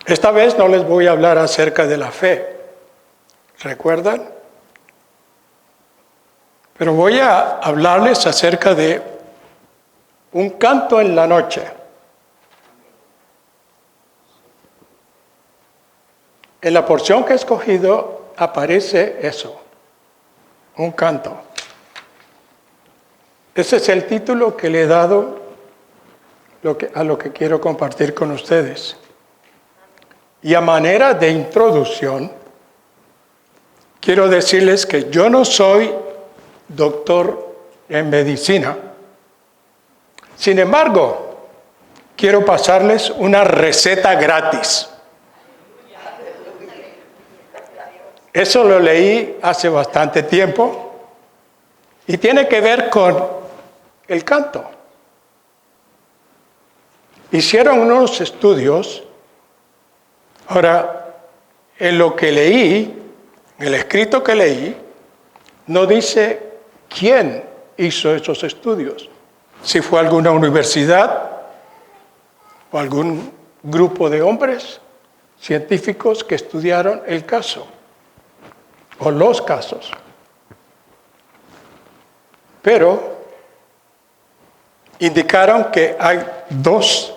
Esta vez no les voy a hablar acerca de la fe, ¿recuerdan? Pero voy a hablarles acerca de un canto en la noche. En la porción que he escogido aparece eso, un canto. Ese es el título que le he dado a lo que quiero compartir con ustedes. Y a manera de introducción, quiero decirles que yo no soy doctor en medicina. Sin embargo, quiero pasarles una receta gratis. Eso lo leí hace bastante tiempo y tiene que ver con el canto. Hicieron unos estudios. Ahora, en lo que leí, en el escrito que leí, no dice quién hizo esos estudios. Si fue alguna universidad o algún grupo de hombres científicos que estudiaron el caso o los casos. Pero indicaron que hay dos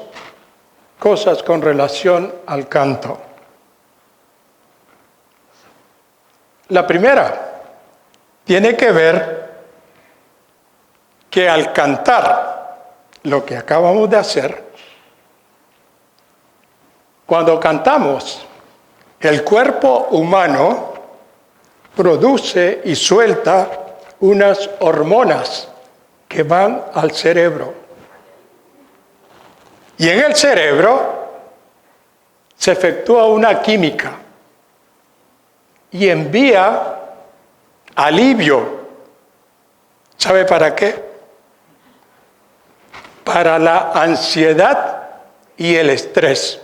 cosas con relación al canto. La primera tiene que ver que al cantar lo que acabamos de hacer, cuando cantamos, el cuerpo humano produce y suelta unas hormonas que van al cerebro. Y en el cerebro se efectúa una química y envía alivio. ¿Sabe para qué? Para la ansiedad y el estrés.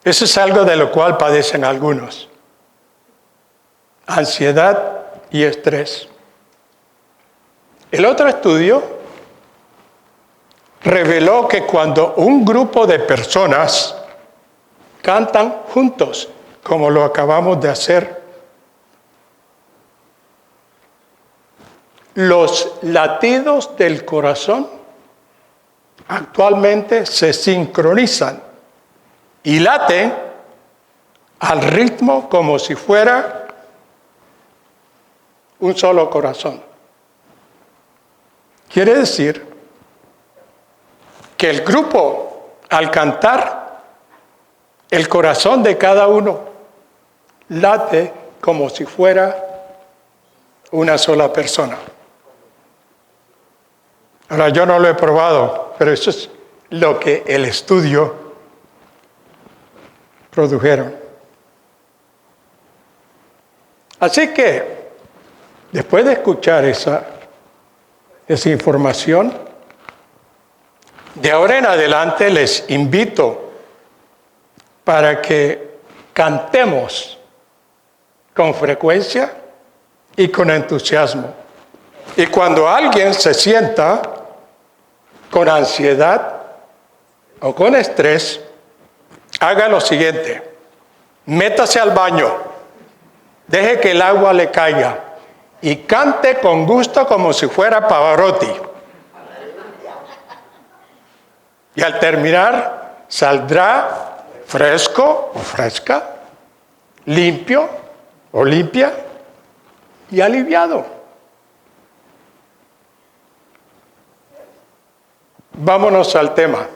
Eso es algo de lo cual padecen algunos. Ansiedad y estrés. El otro estudio reveló que cuando un grupo de personas cantan juntos, como lo acabamos de hacer, los latidos del corazón actualmente se sincronizan y laten al ritmo como si fuera un solo corazón. Quiere decir que el grupo, al cantar, el corazón de cada uno late como si fuera una sola persona. Ahora, yo no lo he probado, pero eso es lo que el estudio produjeron. Así que, después de escuchar esa información, de ahora en adelante les invito para que cantemos con frecuencia y con entusiasmo. Y cuando alguien se sienta con ansiedad o con estrés, haga lo siguiente: métase al baño, deje que el agua le caiga y cante con gusto como si fuera Pavarotti. Y al terminar, saldrá fresco o fresca, limpio o limpia y aliviado. Vámonos al tema.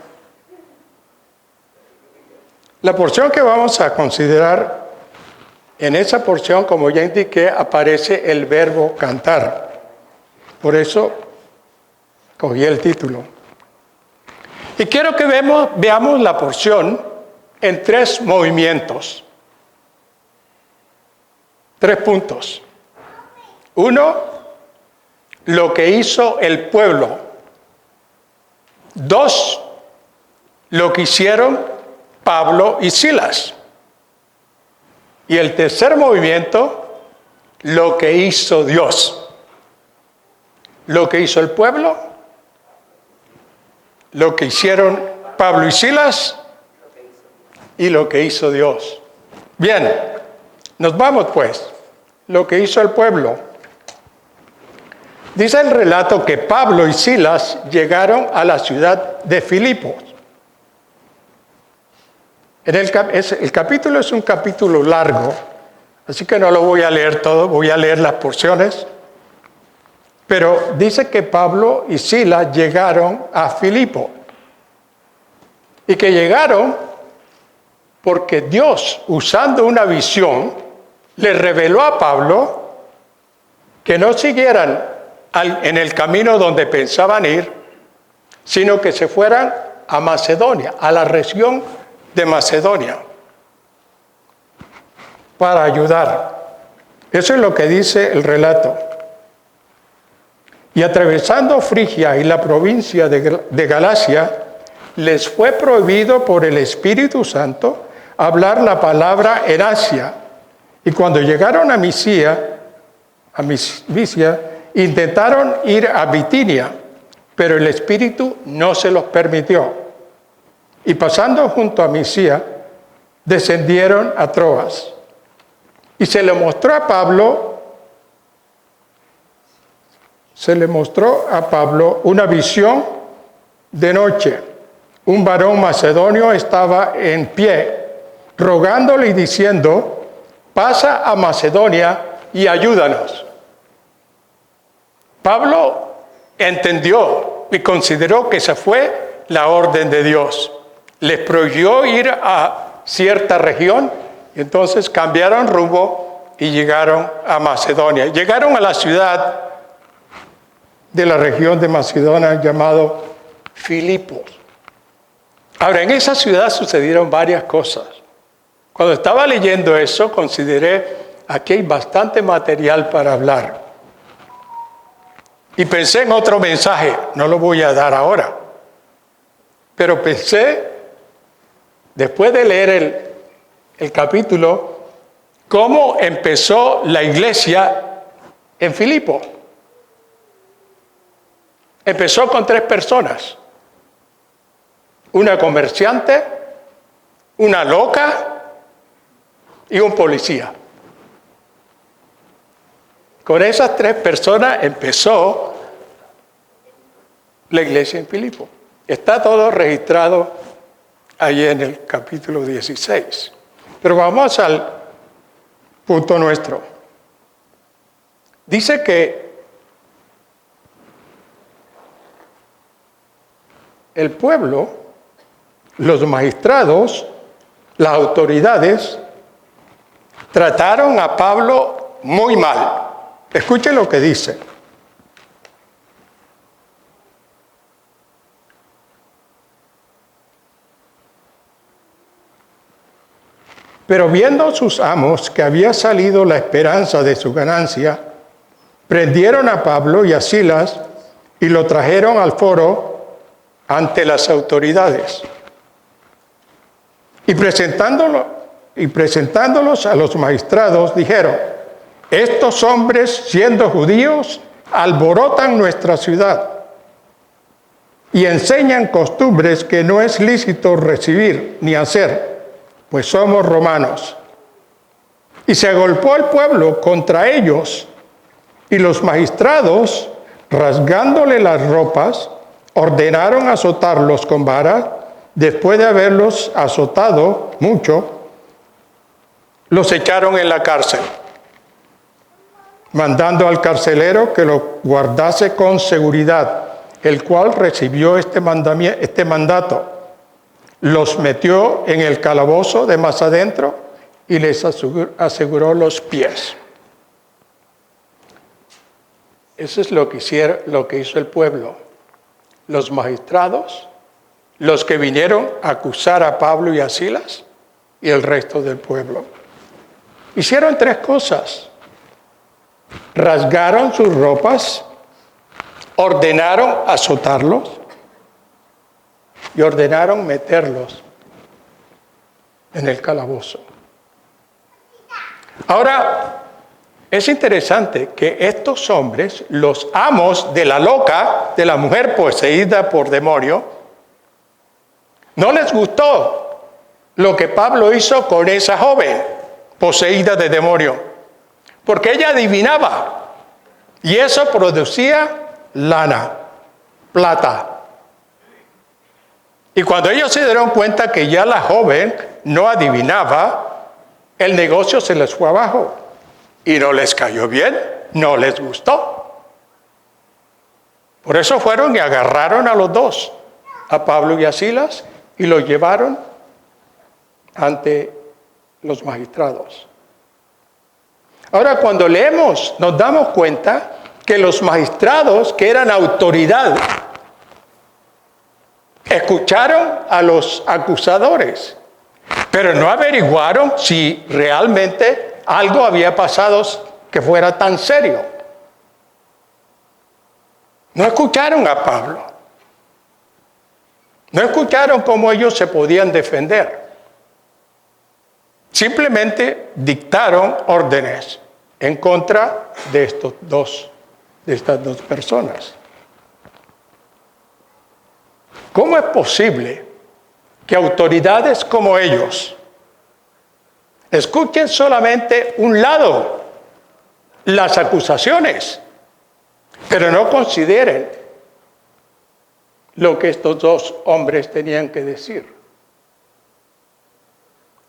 La porción que vamos a considerar, en esa porción, como ya indiqué, aparece el verbo cantar. Por eso cogí el título. Y quiero que veamos la porción en 3 movimientos. 3 puntos. 1, lo que hizo el pueblo. 2, lo que hicieron Pablo y Silas. Y el tercer movimiento, lo que hizo Dios. Lo que hizo el pueblo, lo que hicieron Pablo y Silas y lo que hizo Dios. Bien, nos vamos pues. Lo que hizo el pueblo. Dice el relato que Pablo y Silas llegaron a la ciudad de Filipos. El capítulo es un capítulo largo, así que no lo voy a leer todo, voy a leer las porciones. Pero dice que Pablo y Silas llegaron a Filipo. Y que llegaron porque Dios, usando una visión, le reveló a Pablo que no siguieran en el camino donde pensaban ir, sino que se fueran a Macedonia, a la región de Macedonia, para ayudar. Eso es lo que dice el relato. Y atravesando Frigia y la provincia de Galacia, les fue prohibido por el Espíritu Santo hablar la palabra en Asia. Y cuando llegaron a Misia, intentaron ir a Bitinia, pero el Espíritu no se los permitió. Y pasando junto a Misia, descendieron a Troas. Y se le mostró a Pablo una visión de noche. Un varón macedonio estaba en pie, rogándole y diciendo: pasa a Macedonia y ayúdanos. Pablo entendió y consideró que esa fue la orden de Dios. Les prohibió ir a cierta región, y entonces cambiaron rumbo y llegaron a Macedonia. Llegaron a la ciudad de la región de Macedonia llamado Filipos. Ahora, en esa ciudad sucedieron varias cosas. Cuando estaba leyendo eso, consideré, aquí hay bastante material para hablar. Y pensé en otro mensaje, no lo voy a dar ahora. Pero pensé, después de leer el capítulo, cómo empezó la iglesia en Filipo. Empezó con 3 personas. Una comerciante, una loca y un policía. Con esas 3 personas empezó la iglesia en Filipo. Está todo registrado ahí en el capítulo 16. Pero vamos al punto nuestro. Dice que el pueblo, los magistrados, las autoridades, trataron a Pablo muy mal. Escuchen lo que dice. Pero viendo sus amos que había salido la esperanza de su ganancia, prendieron a Pablo y a Silas y lo trajeron al foro ante las autoridades. Y presentándolos a los magistrados, dijeron: estos hombres, siendo judíos, alborotan nuestra ciudad y enseñan costumbres que no es lícito recibir ni hacer, pues somos romanos. Y se agolpó el pueblo contra ellos, y los magistrados, rasgándole las ropas, ordenaron azotarlos con vara. Después de haberlos azotado mucho, los echaron en la cárcel, mandando al carcelero que lo guardase con seguridad, el cual recibió este mandato. Los metió en el calabozo de más adentro y les aseguró los pies. Eso es lo que hizo el pueblo. Los magistrados, los que vinieron a acusar a Pablo y a Silas y el resto del pueblo. Hicieron tres cosas. Rasgaron sus ropas, ordenaron azotarlos y ordenaron meterlos en el calabozo. Ahora, es interesante que estos hombres, los amos de la loca, de la mujer poseída por demonio, no les gustó lo que Pablo hizo con esa joven poseída de demonio, porque ella adivinaba y eso producía lana, plata. Y cuando ellos se dieron cuenta que ya la joven no adivinaba, el negocio se les fue abajo. Y no les cayó bien, no les gustó. Por eso fueron y agarraron a los dos, a Pablo y a Silas, y los llevaron ante los magistrados. Ahora, cuando leemos, nos damos cuenta que los magistrados, que eran autoridad, escucharon a los acusadores, pero no averiguaron si realmente algo había pasado que fuera tan serio. No escucharon a Pablo. No escucharon cómo ellos se podían defender. Simplemente dictaron órdenes en contra de estas dos personas. ¿Cómo es posible que autoridades como ellos escuchen solamente un lado, las acusaciones, pero no consideren lo que estos dos hombres tenían que decir?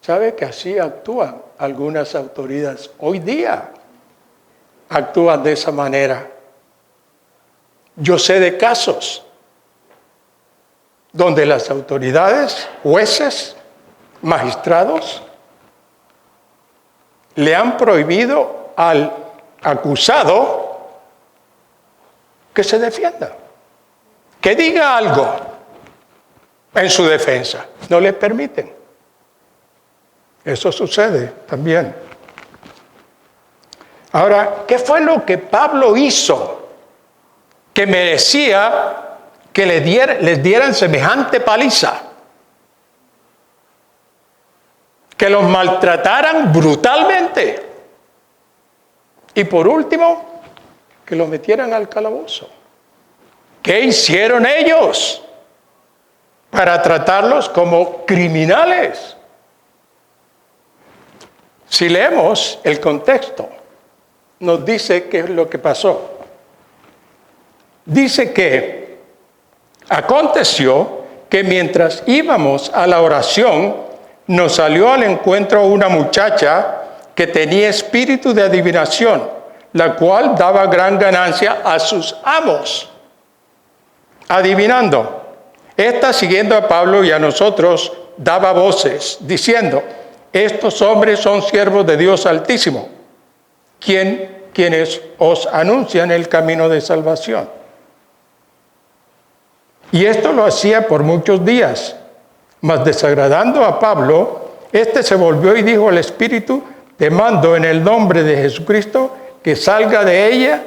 ¿Sabe que así actúan algunas autoridades? Hoy día actúan de esa manera. Yo sé de casos donde las autoridades, jueces, magistrados, le han prohibido al acusado que se defienda, que diga algo en su defensa. No le permiten. Eso sucede también. Ahora, ¿qué fue lo que Pablo hizo que merecía que les dieran semejante paliza? Que los maltrataran brutalmente. Y por último, que los metieran al calabozo. ¿Qué hicieron ellos para tratarlos como criminales? Si leemos el contexto, nos dice qué es lo que pasó. Dice que aconteció que mientras íbamos a la oración, nos salió al encuentro una muchacha que tenía espíritu de adivinación, la cual daba gran ganancia a sus amos, adivinando. Esta, siguiendo a Pablo y a nosotros, daba voces, diciendo: estos hombres son siervos de Dios Altísimo, quienes os anuncian el camino de salvación. Y esto lo hacía por muchos días. Mas desagradando a Pablo, éste se volvió y dijo al espíritu: te mando en el nombre de Jesucristo que salga de ella.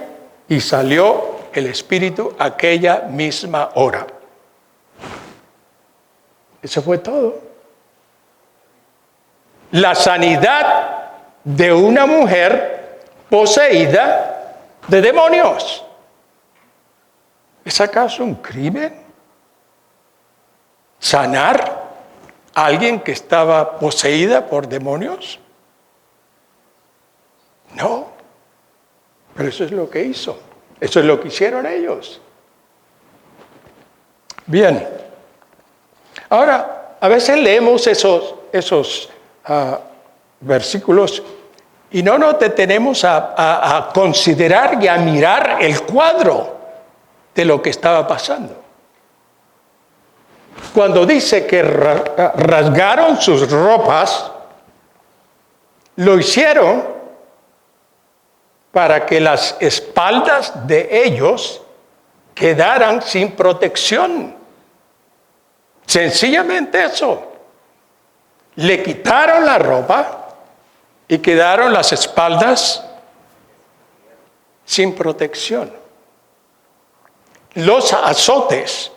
Y salió el espíritu aquella misma hora. Eso fue todo. La sanidad de una mujer poseída de demonios. ¿Es acaso un crimen sanar a alguien que estaba poseída por demonios? No, pero eso es lo que hizo, eso es lo que hicieron ellos. Bien, ahora a veces leemos esos versículos y no nos detenemos a considerar y a mirar el cuadro de lo que estaba pasando. Cuando dice que rasgaron sus ropas, lo hicieron para que las espaldas de ellos quedaran sin protección. Sencillamente eso. Le quitaron la ropa y quedaron las espaldas sin protección. Los azotes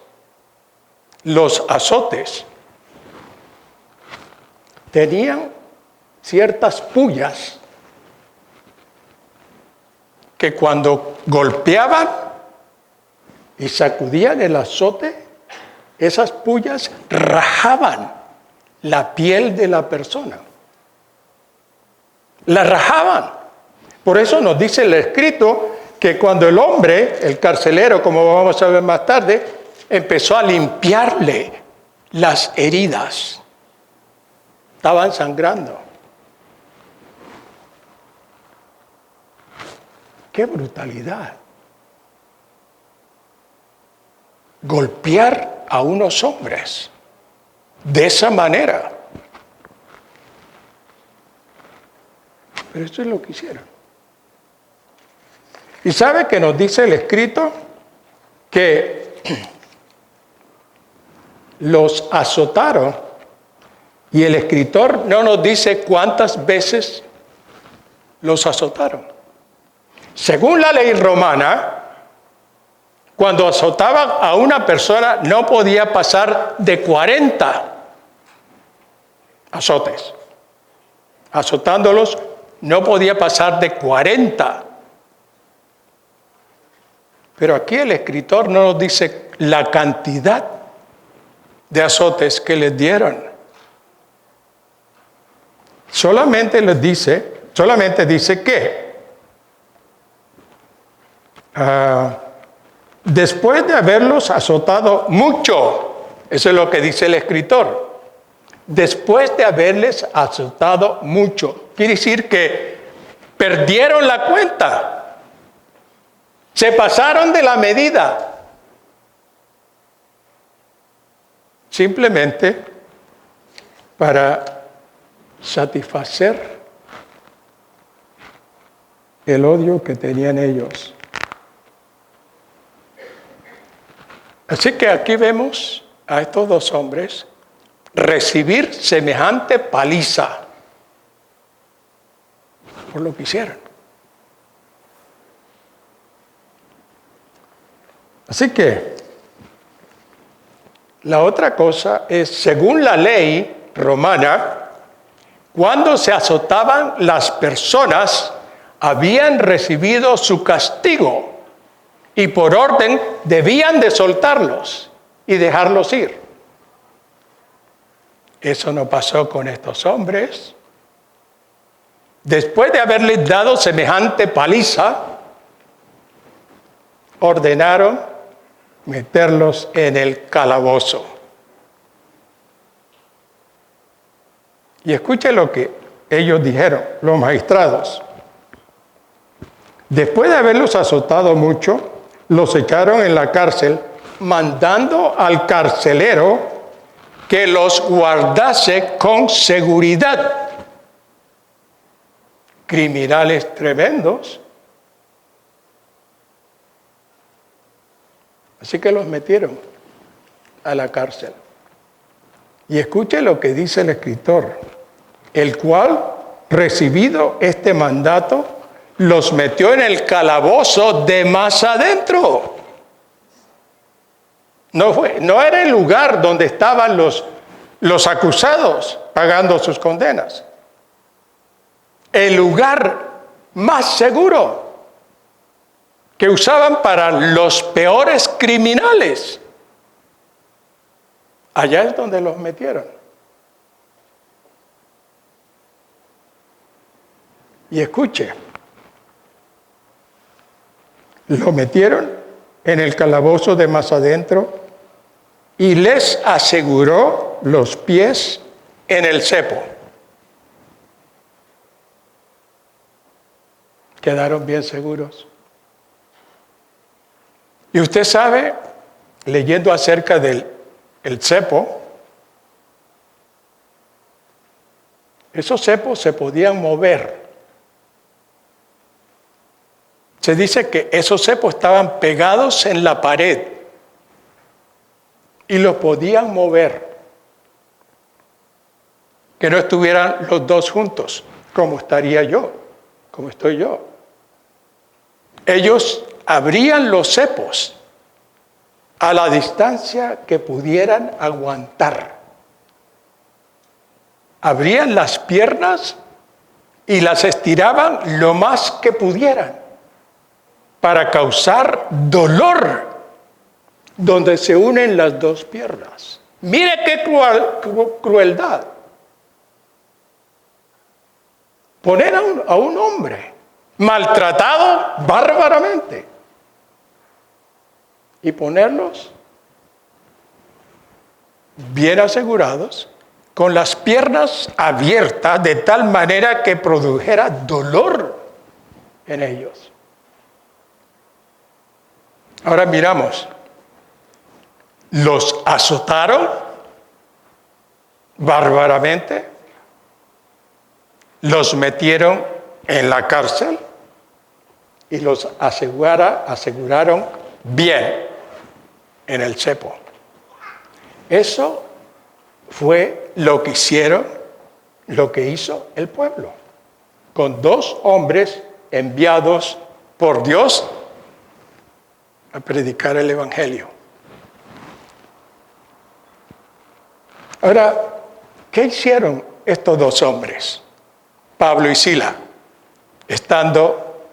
tenían ciertas pullas que cuando golpeaban y sacudían el azote, esas pullas rajaban la piel de la persona. La rajaban. Por eso nos dice el escrito que cuando el hombre, el carcelero, como vamos a ver más tarde, empezó a limpiarle las heridas, estaban sangrando. ¡Qué brutalidad! Golpear a unos hombres de esa manera. Pero esto es lo que hicieron. ¿Y sabe que nos dice el escrito? Que los azotaron, y el escritor no nos dice cuántas veces los azotaron. Según la ley romana, cuando azotaban a una persona no podía pasar de 40 azotes. Azotándolos no podía pasar de 40. Pero aquí el escritor no nos dice la cantidad de azotes que les dieron. Solamente dice que después de haberlos azotado mucho, eso es lo que dice el escritor, después de haberles azotado mucho, quiere decir que perdieron la cuenta. Se pasaron de la medida. Simplemente para satisfacer el odio que tenían ellos. Así que aquí vemos a estos dos hombres recibir semejante paliza por lo que hicieron. Así que la otra cosa es, según la ley romana, cuando se azotaban las personas, habían recibido su castigo y por orden debían de soltarlos y dejarlos ir. Eso no pasó con estos hombres. Después de haberles dado semejante paliza, ordenaron meterlos en el calabozo. Y escuche lo que ellos dijeron, los magistrados. Después de haberlos azotado mucho, los echaron en la cárcel, mandando al carcelero que los guardase con seguridad. Criminales tremendos. Así que los metieron a la cárcel. Y escuche lo que dice el escritor, el cual, recibido este mandato, los metió en el calabozo de más adentro. No era el lugar donde estaban los acusados pagando sus condenas. El lugar más seguro que usaban para los peores criminales. Allá es donde los metieron. Y escuche, lo metieron en el calabozo de más adentro y les aseguró los pies en el cepo. Quedaron bien seguros. Y usted sabe, leyendo acerca del cepo, esos cepos se podían mover. Se dice que esos cepos estaban pegados en la pared y los podían mover, que no estuvieran los dos juntos, como estaría yo, como estoy yo. Ellos abrían los cepos a la distancia que pudieran aguantar. Abrían las piernas y las estiraban lo más que pudieran para causar dolor donde se unen las dos piernas. Mire qué crueldad. Poner a un hombre maltratado bárbaramente y ponerlos bien asegurados, con las piernas abiertas de tal manera que produjera dolor en ellos. Ahora miramos, los azotaron bárbaramente, los metieron en la cárcel y los aseguraron bien en el cepo. Eso fue lo que hicieron, lo que hizo el pueblo, con dos hombres enviados por Dios a predicar el Evangelio. Ahora, ¿qué hicieron estos dos hombres, Pablo y Sila, estando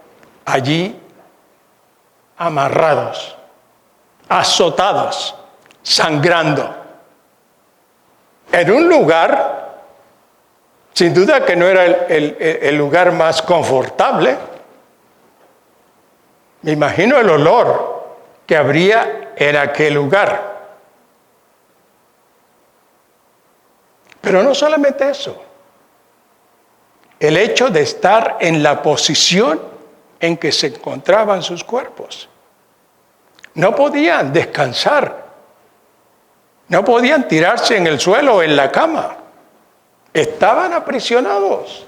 allí amarrados, azotados, sangrando, en un lugar, sin duda que no era el lugar más confortable? Me imagino el olor que habría en aquel lugar. Pero no solamente eso, el hecho de estar en la posición en que se encontraban sus cuerpos. No podían descansar, no podían tirarse en el suelo o en la cama, estaban aprisionados,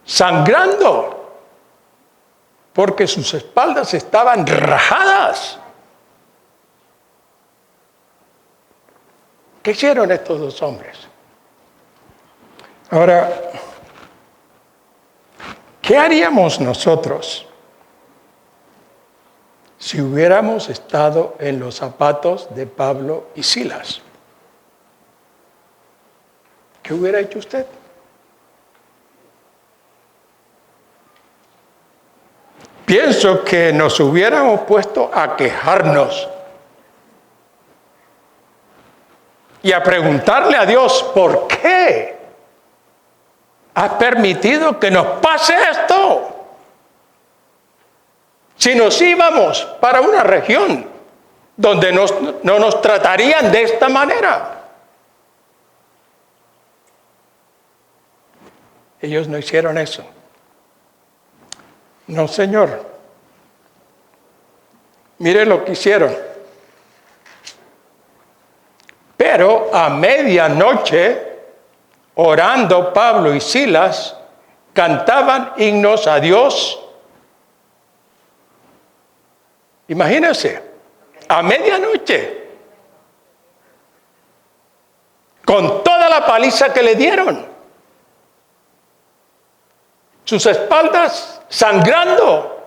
sangrando, porque sus espaldas estaban rajadas. ¿Qué hicieron estos dos hombres? Ahora, ¿qué haríamos nosotros si hubiéramos estado en los zapatos de Pablo y Silas? ¿Qué hubiera hecho usted? Pienso que nos hubiéramos puesto a quejarnos y a preguntarle a Dios, ¿por qué has permitido que nos pase esto? Si nos íbamos para una región donde no nos tratarían de esta manera. Ellos no hicieron eso. No, Señor. Mire lo que hicieron. Pero a medianoche, orando Pablo y Silas, cantaban himnos a Dios. Imagínense, a medianoche, con toda la paliza que le dieron, sus espaldas sangrando,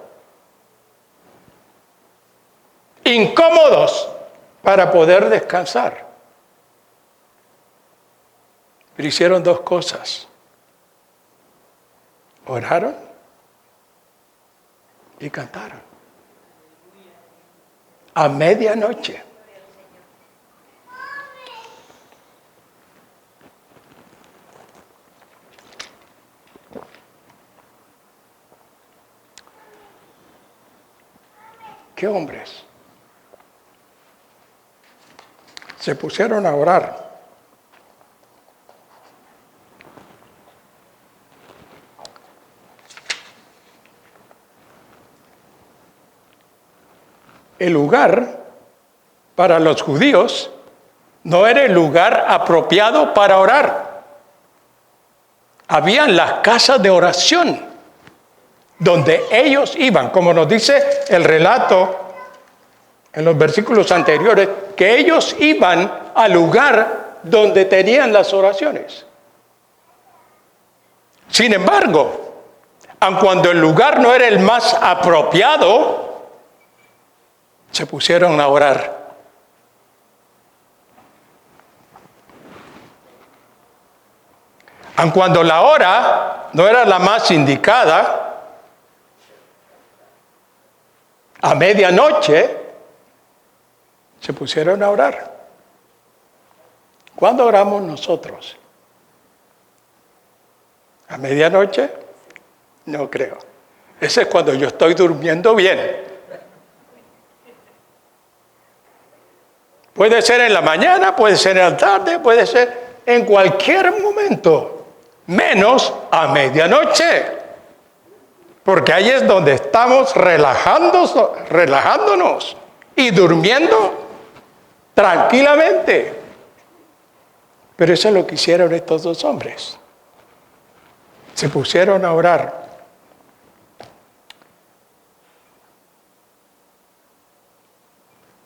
incómodos para poder descansar. Pero hicieron dos cosas: oraron y cantaron. A medianoche. ¿Qué hombres? Se pusieron a orar. El lugar para los judíos no era el lugar apropiado para orar. Habían las casas de oración donde ellos iban, como nos dice el relato en los versículos anteriores, que ellos iban al lugar donde tenían las oraciones. Sin embargo, aun cuando el lugar no era el más apropiado, se pusieron a orar. Aun cuando la hora no era la más indicada, a medianoche se pusieron a orar. ¿Cuándo oramos nosotros? ¿A medianoche? No creo. Ese es cuando yo estoy durmiendo bien. Puede ser en la mañana, puede ser en la tarde, puede ser en cualquier momento, menos a medianoche. Porque ahí es donde estamos relajándonos y durmiendo tranquilamente. Pero eso es lo que hicieron estos dos hombres. Se pusieron a orar.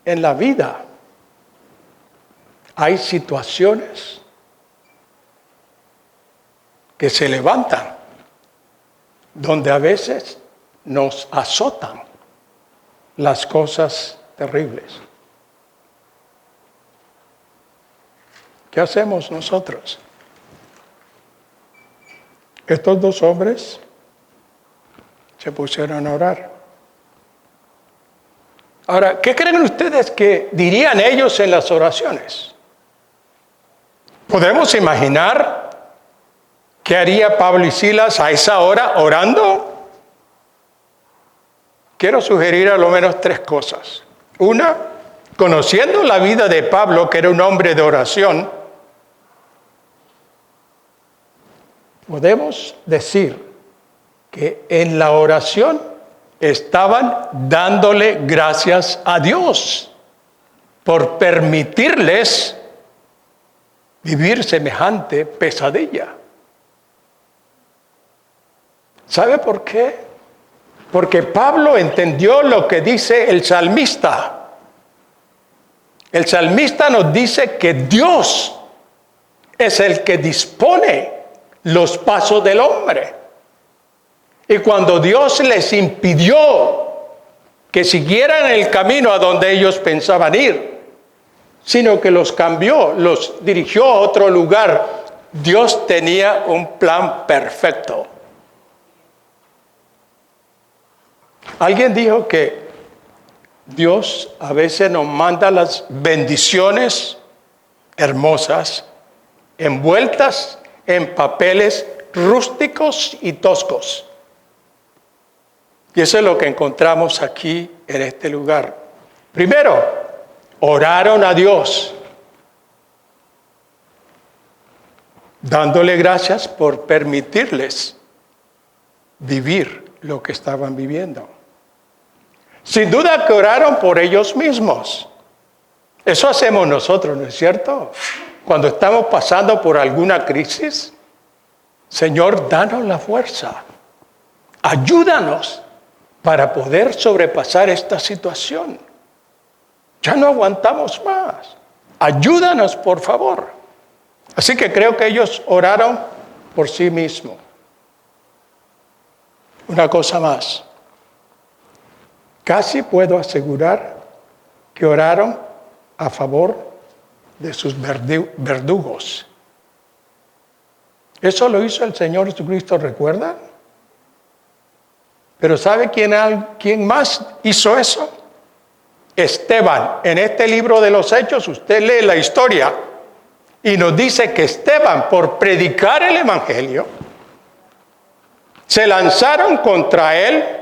En la vida hay situaciones que se levantan, donde a veces nos azotan las cosas terribles. ¿Qué hacemos nosotros? Estos dos hombres se pusieron a orar. Ahora, ¿qué creen ustedes que dirían ellos en las oraciones? ¿Podemos imaginar qué haría Pablo y Silas a esa hora orando? Quiero sugerir a lo menos tres cosas. Una, conociendo la vida de Pablo, que era un hombre de oración, podemos decir que en la oración estaban dándole gracias a Dios por permitirles vivir semejante pesadilla. ¿Sabe por qué? Porque Pablo entendió lo que dice el salmista. El salmista nos dice que Dios es el que dispone los pasos del hombre. Y cuando Dios les impidió que siguieran el camino a donde ellos pensaban ir, sino que los cambió, los dirigió a otro lugar, Dios tenía un plan perfecto. Alguien dijo que Dios a veces nos manda las bendiciones hermosas envueltas en papeles rústicos y toscos. Y eso es lo que encontramos aquí en este lugar. Primero, oraron a Dios, dándole gracias por permitirles vivir lo que estaban viviendo. Sin duda que oraron por ellos mismos. Eso hacemos nosotros, ¿no es cierto? Cuando estamos pasando por alguna crisis, Señor, danos la fuerza. Ayúdanos para poder sobrepasar esta situación. Ya no aguantamos más. Ayúdanos, por favor. Así que creo que ellos oraron por sí mismos. Una cosa más. Casi puedo asegurar que oraron a favor de sus verdugos. Eso lo hizo el Señor Jesucristo, ¿recuerdan? Pero ¿sabe quién más hizo eso? Esteban. En este libro de los Hechos usted lee la historia y nos dice que Esteban, por predicar el Evangelio, se lanzaron contra él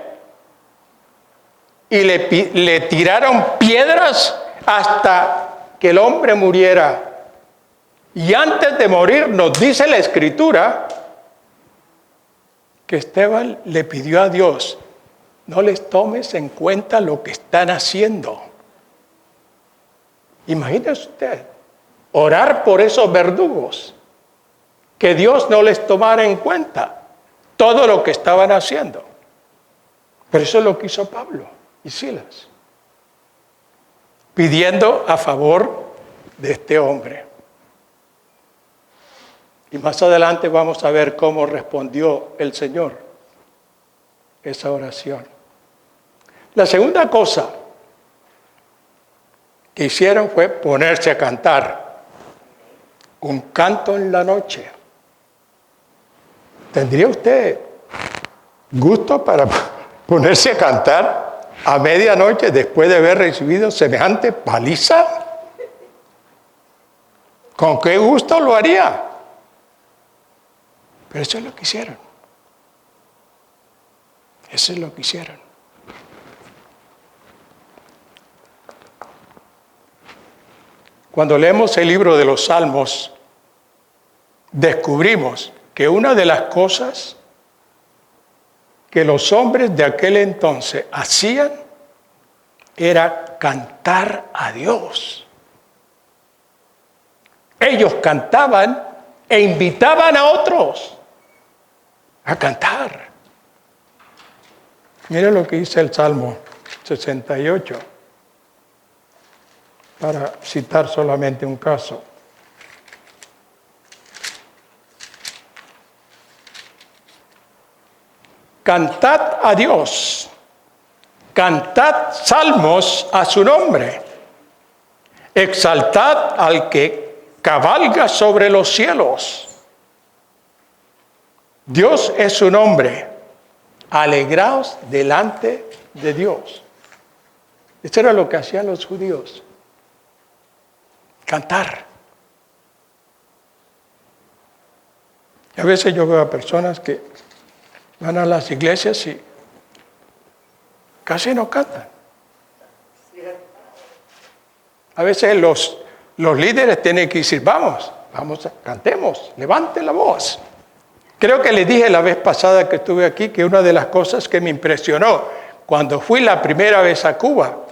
y le tiraron piedras hasta que el hombre muriera. Y antes de morir nos dice la Escritura que Esteban le pidió a Dios: no les tomes en cuenta lo que están haciendo. Imagínese usted, orar por esos verdugos, que Dios no les tomara en cuenta todo lo que estaban haciendo. Pero eso es lo que hizo Pablo y Silas, pidiendo a favor de este hombre. Y más adelante vamos a ver cómo respondió el Señor esa oración. La segunda cosa que hicieron fue ponerse a cantar un canto en la noche. ¿Tendría usted gusto para ponerse a cantar a medianoche después de haber recibido semejante paliza? ¿Con qué gusto lo haría? Pero eso es lo que hicieron. Eso es lo que hicieron. Cuando leemos el libro de los Salmos, descubrimos que una de las cosas que los hombres de aquel entonces hacían era cantar a Dios. Ellos cantaban e invitaban a otros a cantar. Miren lo que dice el Salmo 68, para citar solamente un caso. Cantad a Dios, cantad salmos a su nombre, exaltad al que cabalga sobre los cielos. Dios es su nombre, alegraos delante de Dios. Esto era lo que hacían los judíos, cantar. Y a veces yo veo a personas que van a las iglesias y casi no cantan. A veces los líderes tienen que decir, vamos, cantemos, levanten la voz. Creo que les dije la vez pasada que estuve aquí que una de las cosas que me impresionó cuando fui la primera vez a Cuba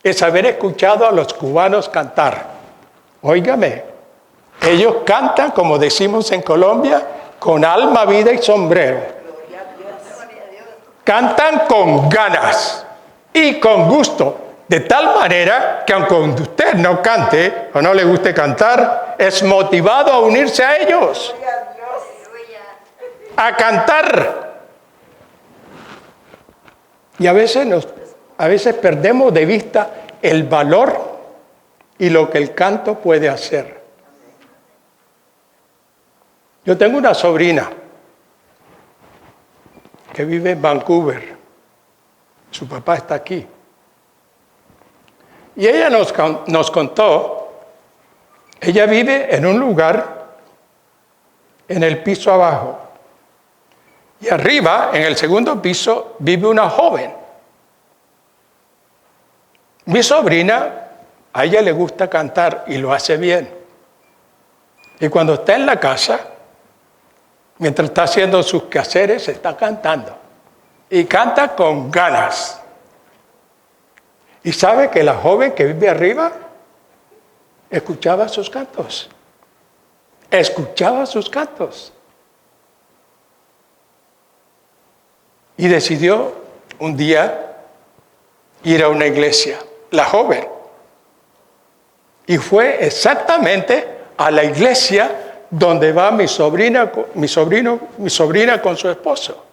es haber escuchado a los cubanos cantar. Óigame, ellos cantan, como decimos en Colombia, con alma, vida y sombrero. Cantan con ganas y con gusto, de tal manera que aunque usted no cante o no le guste cantar, es motivado a unirse a ellos, a cantar. Y a veces perdemos de vista el valor y lo que el canto puede hacer. Yo tengo una sobrina que vive en Vancouver. Su papá está aquí. Y ella nos contó, ella vive en un lugar en el piso abajo. Y arriba, en el segundo piso, vive una joven. Mi sobrina, a ella le gusta cantar y lo hace bien. Y cuando está en la casa, mientras está haciendo sus quehaceres, está cantando. Y canta con ganas. Y sabe que la joven que vive arriba escuchaba sus cantos. Escuchaba sus cantos. Y decidió un día ir a una iglesia, la joven. Y fue exactamente a la iglesia donde va mi sobrina con su esposo.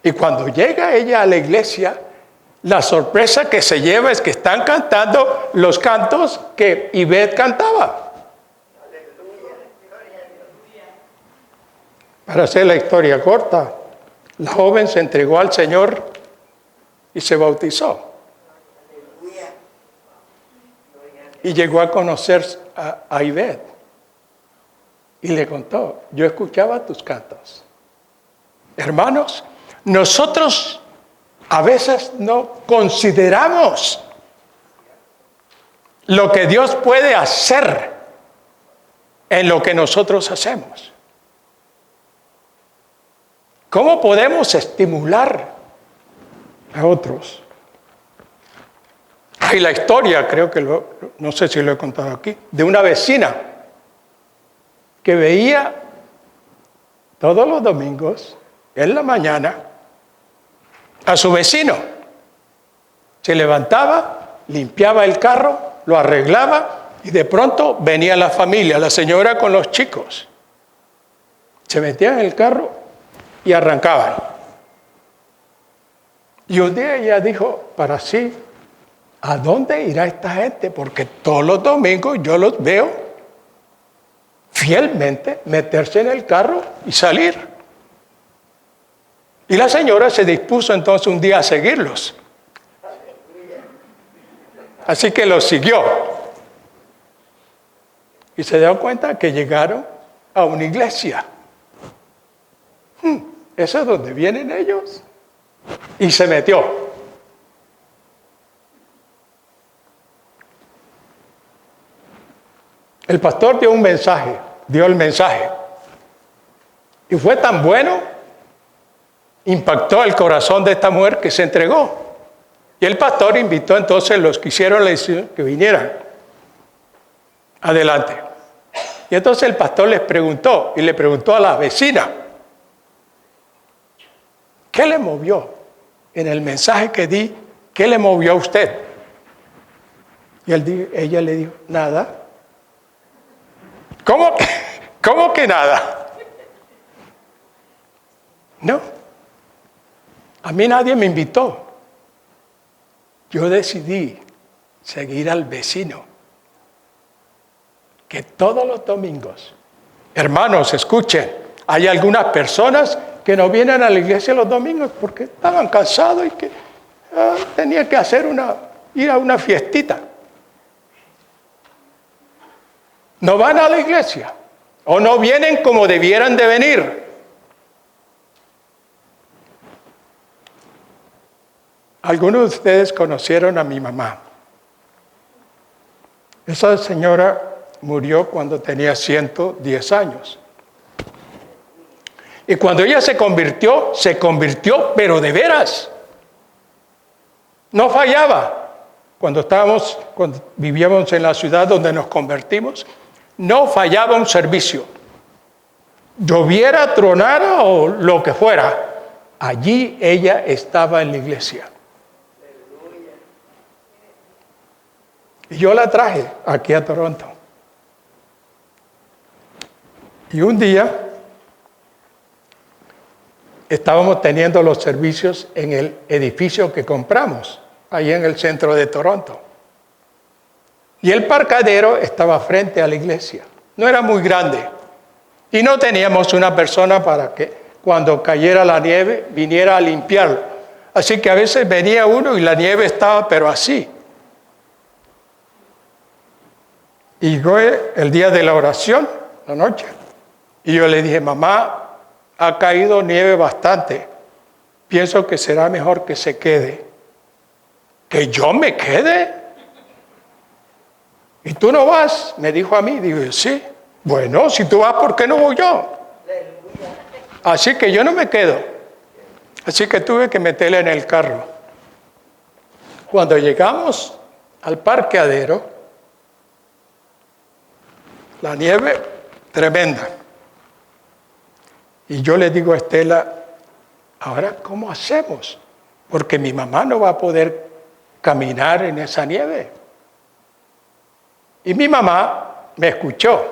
Y cuando llega ella a la iglesia, la sorpresa que se lleva es que están cantando los cantos que Ivette cantaba. Para hacer la historia corta, la joven se entregó al Señor y se bautizó. Y llegó a conocer a Ivette. Y le contó, yo escuchaba tus cantos. Hermanos, nosotros a veces no consideramos lo que Dios puede hacer en lo que nosotros hacemos. ¿Cómo podemos estimular a otros? Hay la historia, creo que no sé si lo he contado aquí, de una vecina que veía todos los domingos, en la mañana, a su vecino. Se levantaba, limpiaba el carro, lo arreglaba y de pronto venía la familia, la señora con los chicos. Se metían en el carro y arrancaban. Y un día ella dijo para sí, ¿a dónde irá esta gente? Porque todos los domingos yo los veo fielmente meterse en el carro y salir. Y la señora se dispuso entonces un día a seguirlos. Así que los siguió. Y se dio cuenta que llegaron a una iglesia. ¿Eso es donde vienen ellos? Y se metió. El pastor dio el mensaje. Y fue tan bueno, impactó el corazón de esta mujer que se entregó. Y el pastor invitó entonces a los que hicieron la decisión que vinieran adelante. Y entonces el pastor les preguntó, y le preguntó a la vecina, ¿qué le movió en el mensaje que di? ¿Qué le movió a usted? Y ella le dijo, nada. ¿Cómo que nada? No, a mí nadie me invitó. Yo decidí seguir al vecino, que todos los domingos, hermanos, escuchen, hay algunas personas que no vienen a la iglesia los domingos porque estaban cansados y que tenían que ir a una fiestita. No van a la iglesia o no vienen como debieran de venir. Algunos de ustedes conocieron a mi mamá. Esa señora murió cuando tenía 110 años. Y cuando ella se convirtió, pero de veras. No fallaba. Cuando vivíamos en la ciudad donde nos convertimos, no fallaba un servicio. Lloviera, tronara o lo que fuera. Allí ella estaba en la iglesia. Y yo la traje aquí a Toronto. Y un día estábamos teniendo los servicios en el edificio que compramos, ahí en el centro de Toronto. Y el parqueadero estaba frente a la iglesia. No era muy grande. Y no teníamos una persona para que cuando cayera la nieve viniera a limpiarlo. Así que a veces venía uno y la nieve estaba pero así. Y fue el día de la oración, la noche. Y yo le dije, mamá, ha caído nieve bastante. Pienso que será mejor que se quede. ¿Que yo me quede? ¿Y tú no vas? Me dijo a mí. Digo, sí. Bueno, si tú vas, ¿por qué no voy yo? Así que yo no me quedo. Así que tuve que meterla en el carro. Cuando llegamos al parqueadero, la nieve tremenda. Y yo le digo a Estela, ¿ahora cómo hacemos? Porque mi mamá no va a poder caminar en esa nieve. Y mi mamá me escuchó.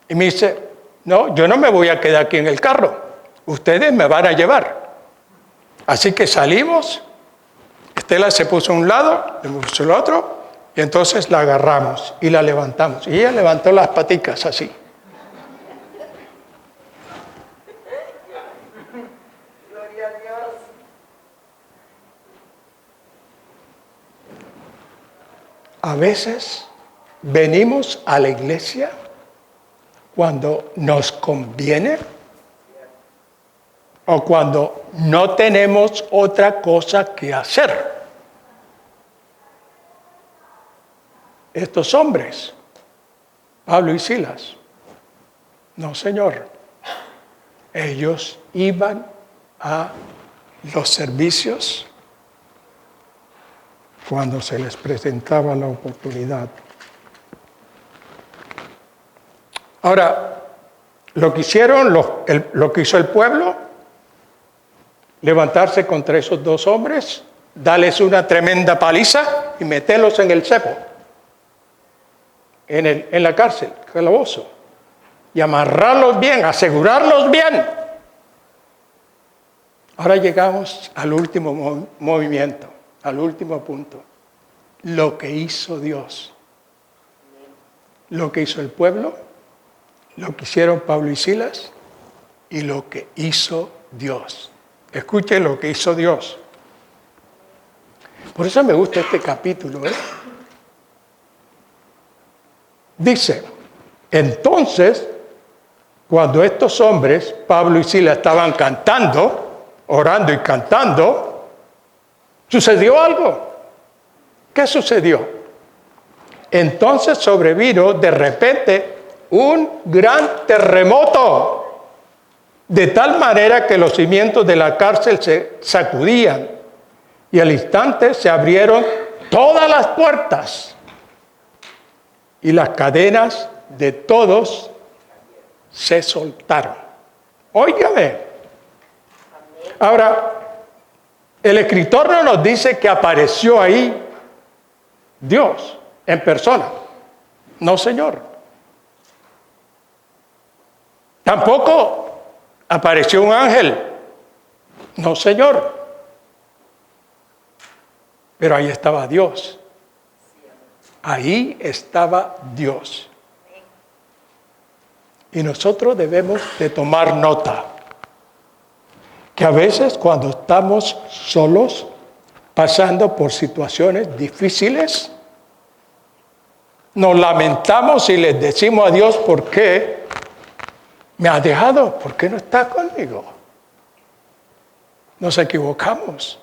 Y me dice, no, yo no me voy a quedar aquí en el carro. Ustedes me van a llevar. Así que salimos. Estela se puso a un lado, me puso al otro. Y entonces la agarramos y la levantamos. Y ella levantó las paticas así. Gloria a Dios. A veces venimos a la iglesia cuando nos conviene o cuando no tenemos otra cosa que hacer. Estos hombres, Pablo y Silas, no, señor, ellos iban a los servicios cuando se les presentaba la oportunidad. Ahora, lo que hizo el pueblo levantarse contra esos dos hombres, darles una tremenda paliza y meterlos en el cepo, en la cárcel, calabozo, y amarrarlos bien, asegurarlos bien. Ahora llegamos al último movimiento, al último punto. Lo que hizo Dios, lo que hizo el pueblo, lo que hicieron Pablo y Silas y lo que hizo Dios. Escuchen lo que hizo Dios. Por eso me gusta este capítulo. Dice, entonces, cuando estos hombres, Pablo y Silas, estaban cantando, orando y cantando, sucedió algo. ¿Qué sucedió? Entonces sobrevino de repente un gran terremoto, de tal manera que los cimientos de la cárcel se sacudían y al instante se abrieron todas las puertas y las cadenas de todos se soltaron. Óigame. Ahora, el escritor no nos dice que apareció ahí Dios en persona. No, Señor. Tampoco apareció un ángel. No, Señor. Pero ahí estaba Dios. Ahí estaba Dios. Y nosotros debemos de tomar nota que a veces cuando estamos solos, pasando por situaciones difíciles, nos lamentamos y les decimos a Dios, ¿por qué me has dejado? ¿Por qué no estás conmigo? Nos equivocamos.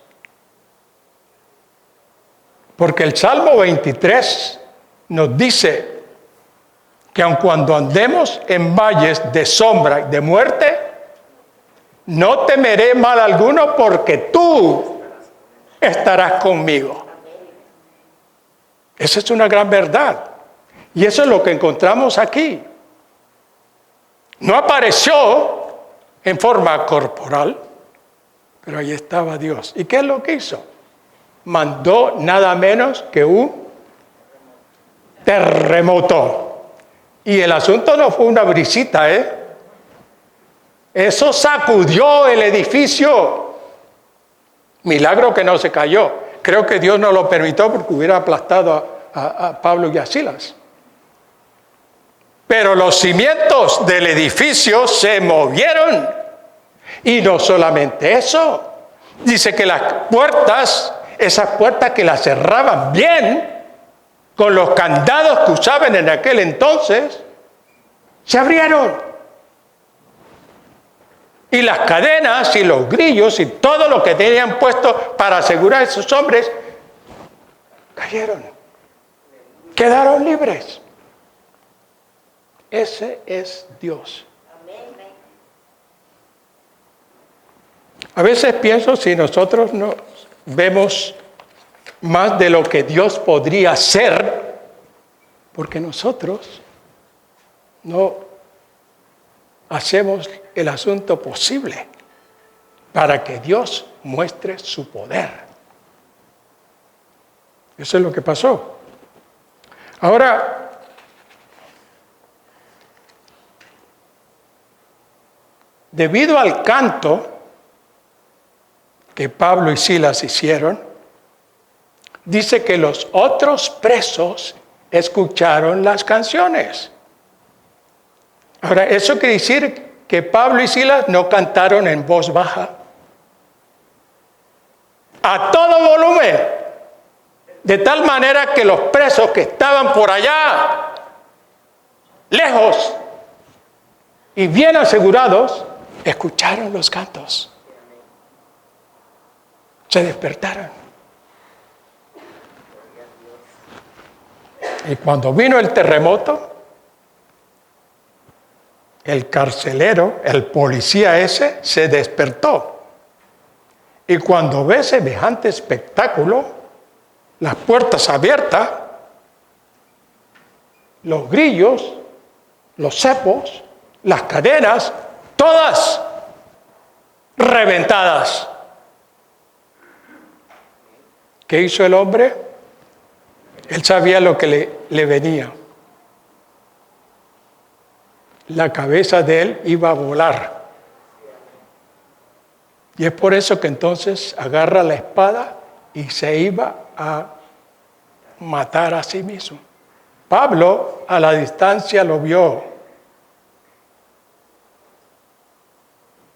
Porque el Salmo 23 nos dice que aun cuando andemos en valles de sombra y de muerte, no temeré mal alguno porque tú estarás conmigo. Esa es una gran verdad. Y eso es lo que encontramos aquí. No apareció en forma corporal, pero ahí estaba Dios. ¿Y qué es lo que hizo? Mandó nada menos que un terremoto. Y el asunto no fue una brisita, Eso sacudió el edificio. Milagro que no se cayó. Creo que Dios no lo permitió porque hubiera aplastado a Pablo y a Silas. Pero los cimientos del edificio se movieron. Y no solamente eso. Dice que las puertas, esas puertas que las cerraban bien, con los candados que usaban en aquel entonces, se abrieron. Y las cadenas y los grillos y todo lo que tenían puesto para asegurar a esos hombres, cayeron. Quedaron libres. Ese es Dios. A veces pienso si nosotros no vemos más de lo que Dios podría hacer, porque nosotros no hacemos el asunto posible para que Dios muestre su poder. Eso es lo que pasó. Ahora, debido al canto que Pablo y Silas hicieron, dice que los otros presos escucharon las canciones. Ahora, eso quiere decir que Pablo y Silas no cantaron en voz baja. A todo volumen. De tal manera que los presos que estaban por allá, lejos y bien asegurados, escucharon los cantos. Se despertaron. Y cuando vino el terremoto, el carcelero, el policía ese, se despertó. Y cuando ve semejante espectáculo, las puertas abiertas, los grillos, los cepos, las cadenas, todas reventadas. ¿Qué hizo el hombre? Él sabía lo que le venía. La cabeza de él iba a volar. Y es por eso que entonces agarra la espada y se iba a matar a sí mismo. Pablo a la distancia lo vio.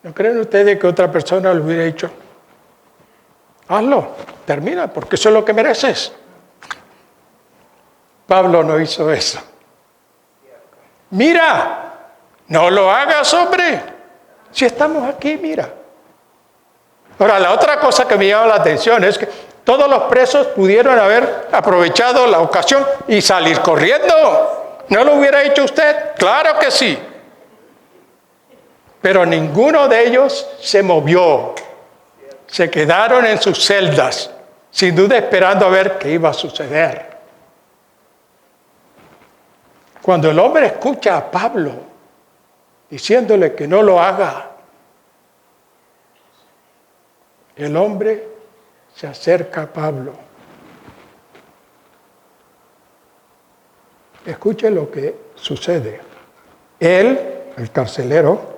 ¿No creen ustedes que otra persona le hubiera dicho, hazlo, termina, porque eso es lo que mereces? Pablo no hizo eso. Mira, no lo hagas, hombre. Si estamos aquí, mira. Ahora, la otra cosa que me llama la atención es que todos los presos pudieron haber aprovechado la ocasión y salir corriendo. ¿No lo hubiera hecho usted? Claro que sí. Pero ninguno de ellos se movió. Se quedaron en sus celdas, sin duda esperando a ver qué iba a suceder. Cuando el hombre escucha a Pablo diciéndole que no lo haga, el hombre se acerca a Pablo. Escuche lo que sucede. Él, el carcelero,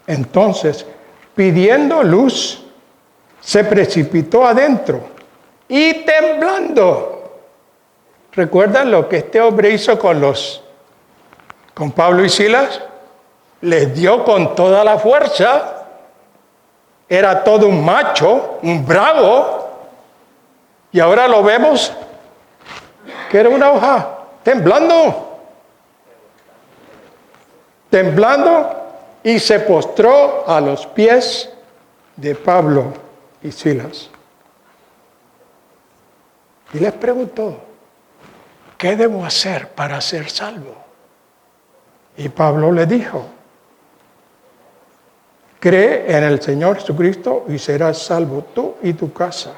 entonces, pidiendo luz, se precipitó adentro y temblando. ¿Recuerdan lo que este hombre hizo con Pablo y Silas? Les dio con toda la fuerza. Era todo un macho, un bravo. Y ahora lo vemos que era una hoja, temblando. Temblando, y se postró a los pies de Pablo y Silas. Y les preguntó, ¿qué debo hacer para ser salvo? Y Pablo le dijo, cree en el Señor Jesucristo y serás salvo tú y tu casa.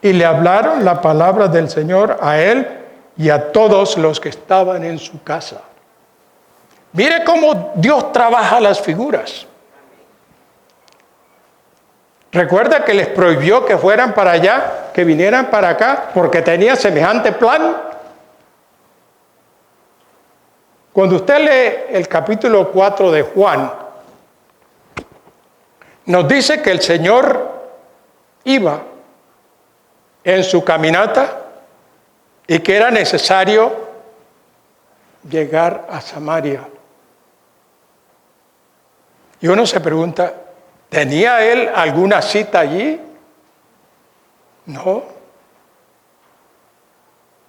Y le hablaron la palabra del Señor a él y a todos los que estaban en su casa. Mire cómo Dios trabaja las figuras. Recuerda que les prohibió que fueran para allá, que vinieran para acá, porque tenía semejante plan. Cuando usted lee el capítulo 4 de Juan, nos dice que el Señor iba en su caminata y que era necesario llegar a Samaria. Y uno se pregunta, ¿tenía él alguna cita allí? No.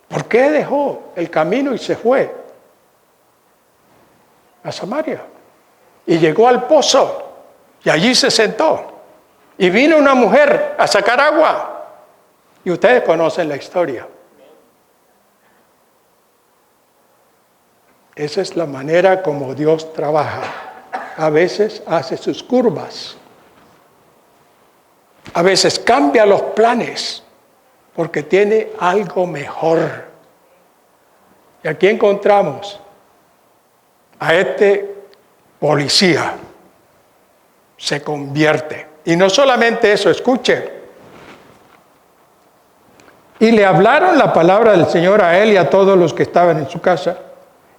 ¿Por qué dejó el camino y se fue a Samaria? Y llegó al pozo y allí se sentó. Y vino una mujer a sacar agua. Y ustedes conocen la historia. Esa es la manera como Dios trabaja. A veces hace sus curvas. A veces cambia los planes porque tiene algo mejor. Y aquí encontramos a este policía. Se convierte. Y no solamente eso, escuche. Y le hablaron la palabra del Señor a él y a todos los que estaban en su casa.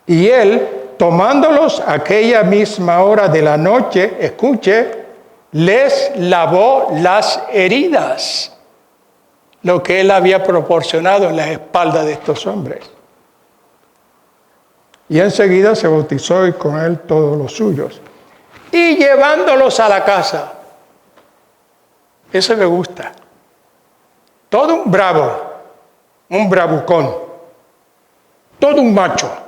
Y él, tomándolos aquella misma hora de la noche, escuche, les lavó las heridas, lo que él había proporcionado en la espalda de estos hombres. Y enseguida se bautizó y con él todos los suyos. Y llevándolos a la casa, eso me gusta, todo un bravo, un bravucón, todo un macho.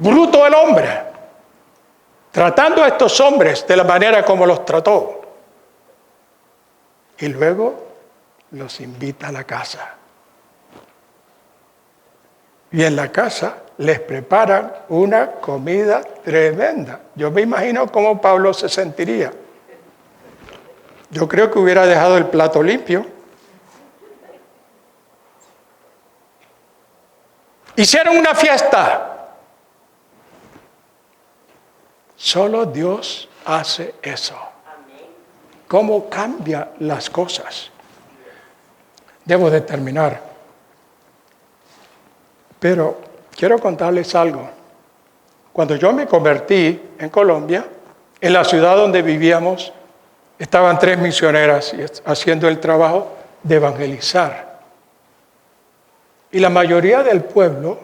Bruto el hombre, tratando a estos hombres de la manera como los trató. Y luego los invita a la casa. Y en la casa les preparan una comida tremenda. Yo me imagino cómo Pablo se sentiría. Yo creo que hubiera dejado el plato limpio. Hicieron una fiesta. Solo Dios hace eso. cómo cambia las cosas. Debo de terminar. Pero quiero contarles algo. Cuando yo me convertí en Colombia, en la ciudad donde vivíamos, estaban 3 misioneras haciendo el trabajo de evangelizar. Y la mayoría del pueblo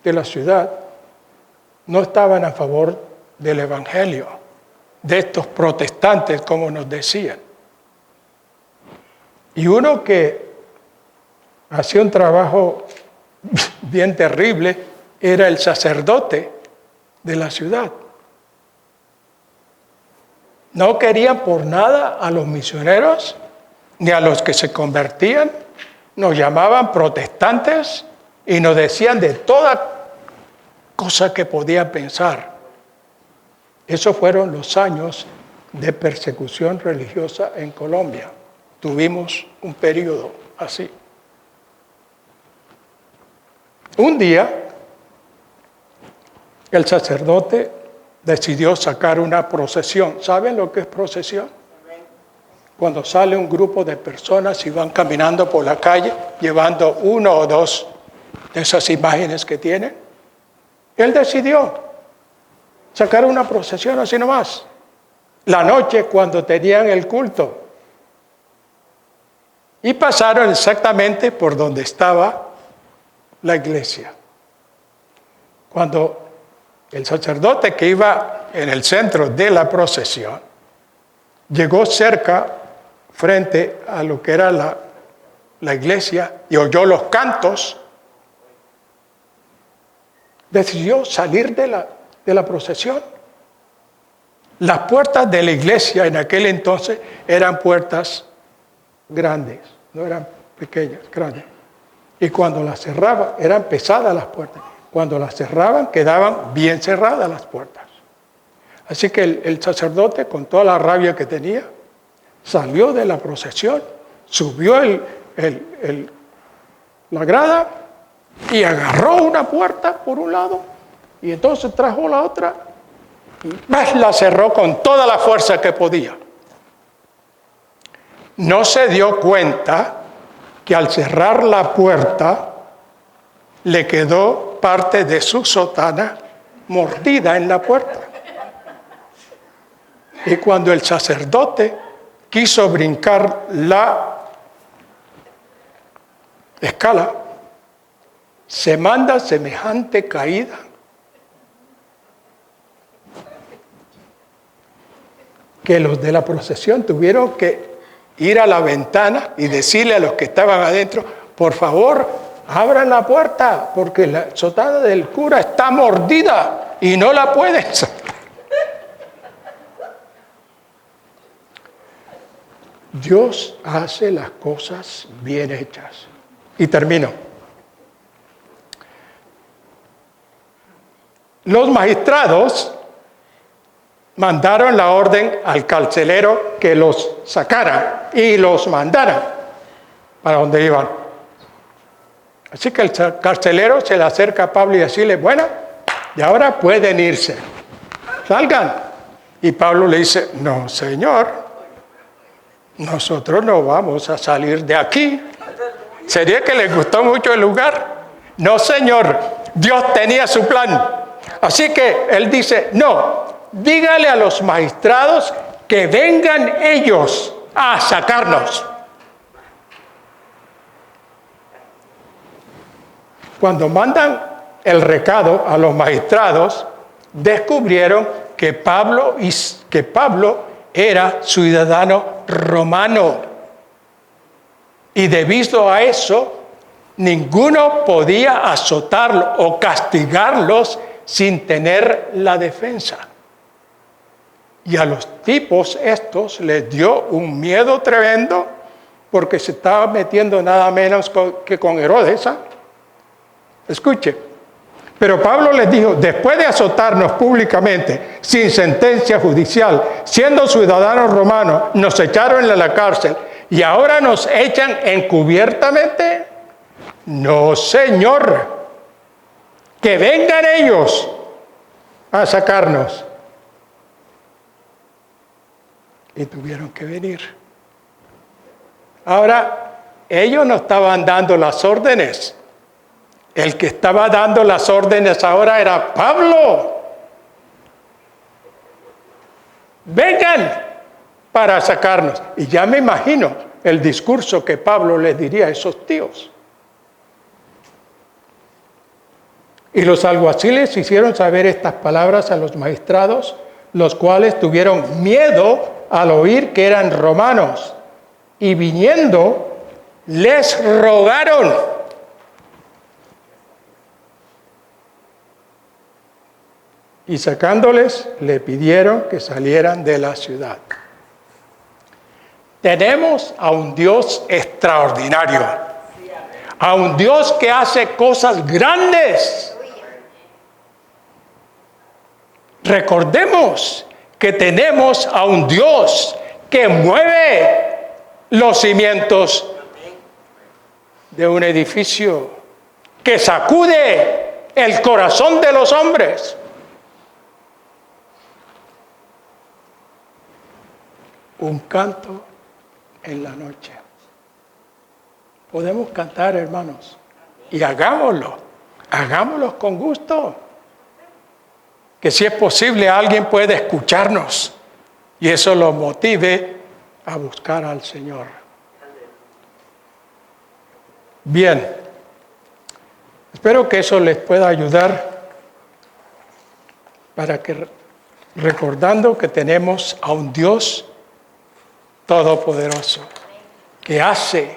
de la ciudad no estaban a favor del evangelio, de estos protestantes, como nos decían. Y uno que hacía un trabajo bien terrible era el sacerdote de la ciudad. No querían por nada a los misioneros ni a los que se convertían. Nos llamaban protestantes y nos decían de toda cosa que podían pensar. Esos fueron los años de persecución religiosa en Colombia. Tuvimos un periodo así. Un día, el sacerdote decidió sacar una procesión. ¿Saben lo que es procesión? Cuando sale un grupo de personas y van caminando por la calle llevando 1 o 2 de esas imágenes que tienen. Él decidió sacar una procesión así nomás. La noche cuando tenían el culto. Y pasaron exactamente por donde estaba la iglesia. Cuando el sacerdote que iba en el centro de la procesión llegó cerca, frente a lo que era la iglesia, y oyó los cantos, decidió salir de la procesión. Las puertas de la iglesia en aquel entonces eran puertas grandes, no eran pequeñas, grandes. Y cuando las cerraban, eran pesadas las puertas. Cuando las cerraban, quedaban bien cerradas las puertas. Así que el sacerdote, con toda la rabia que tenía, salió de la procesión, subió la grada y agarró una puerta por un lado y entonces trajo la otra y la cerró con toda la fuerza que podía. No se dio cuenta que al cerrar la puerta le quedó parte de su sotana mordida en la puerta. Y cuando el sacerdote quiso brincar la escala, se manda semejante caída que los de la procesión tuvieron que ir a la ventana y decirle a los que estaban adentro, por favor, abran la puerta porque la sotana del cura está mordida y no la pueden sacar. Dios hace las cosas bien hechas. Y termino. Los magistrados mandaron la orden al carcelero que los sacara y los mandara para donde iban. Así que el carcelero se le acerca a Pablo y decirle, bueno, y ahora pueden irse. Salgan. Y Pablo le dice, no, señor, nosotros no vamos a salir de aquí. ¿Sería que les gustó mucho el lugar? No, señor, Dios tenía su plan. Así que él dice, no, dígale a los magistrados que vengan ellos a sacarnos. Cuando mandan el recado a los magistrados, descubrieron que Pablo era ciudadano romano. Y debido a eso, ninguno podía azotarlo o castigarlos sin tener la defensa. Y a los tipos estos les dio un miedo tremendo porque se estaba metiendo nada menos que con Herodes. Escuche, pero Pablo les dijo, después de azotarnos públicamente, sin sentencia judicial, siendo ciudadanos romanos, nos echaron en la cárcel y ahora nos echan encubiertamente. No, señor, que vengan ellos a sacarnos. y tuvieron que venir. Ahora, ellos no estaban dando las órdenes. El que estaba dando las órdenes ahora era Pablo. Vengan para sacarnos. Y ya me imagino el discurso que Pablo les diría a esos tíos. Y los alguaciles hicieron saber estas palabras a los magistrados, los cuales tuvieron miedo al oír que eran romanos. Y viniendo, les rogaron. Y sacándoles, le pidieron que salieran de la ciudad. Tenemos a un Dios extraordinario, a un Dios que hace cosas grandes. Recordemos que tenemos a un Dios que mueve los cimientos de un edificio, que sacude el corazón de los hombres. Un canto en la noche. Podemos cantar, hermanos, y hagámoslo con gusto. Que si es posible alguien puede escucharnos y eso lo motive a buscar al Señor. Bien, espero que eso les pueda ayudar para que, recordando que tenemos a un Dios todopoderoso, que hace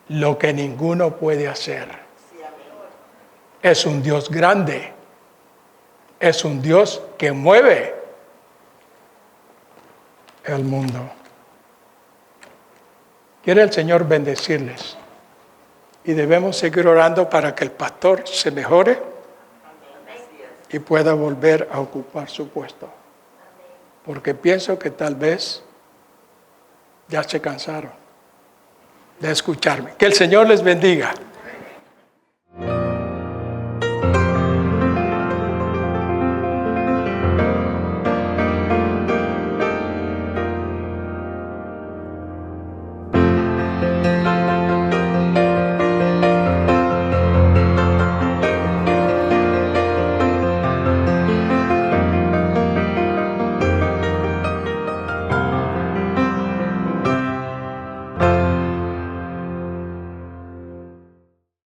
lo que ninguno puede hacer. Es un Dios grande. Es un Dios que mueve el mundo. Quiere el Señor bendecirles. Y debemos seguir orando para que el pastor se mejore y pueda volver a ocupar su puesto. Porque pienso que tal vez ya se cansaron de escucharme. Que el Señor les bendiga.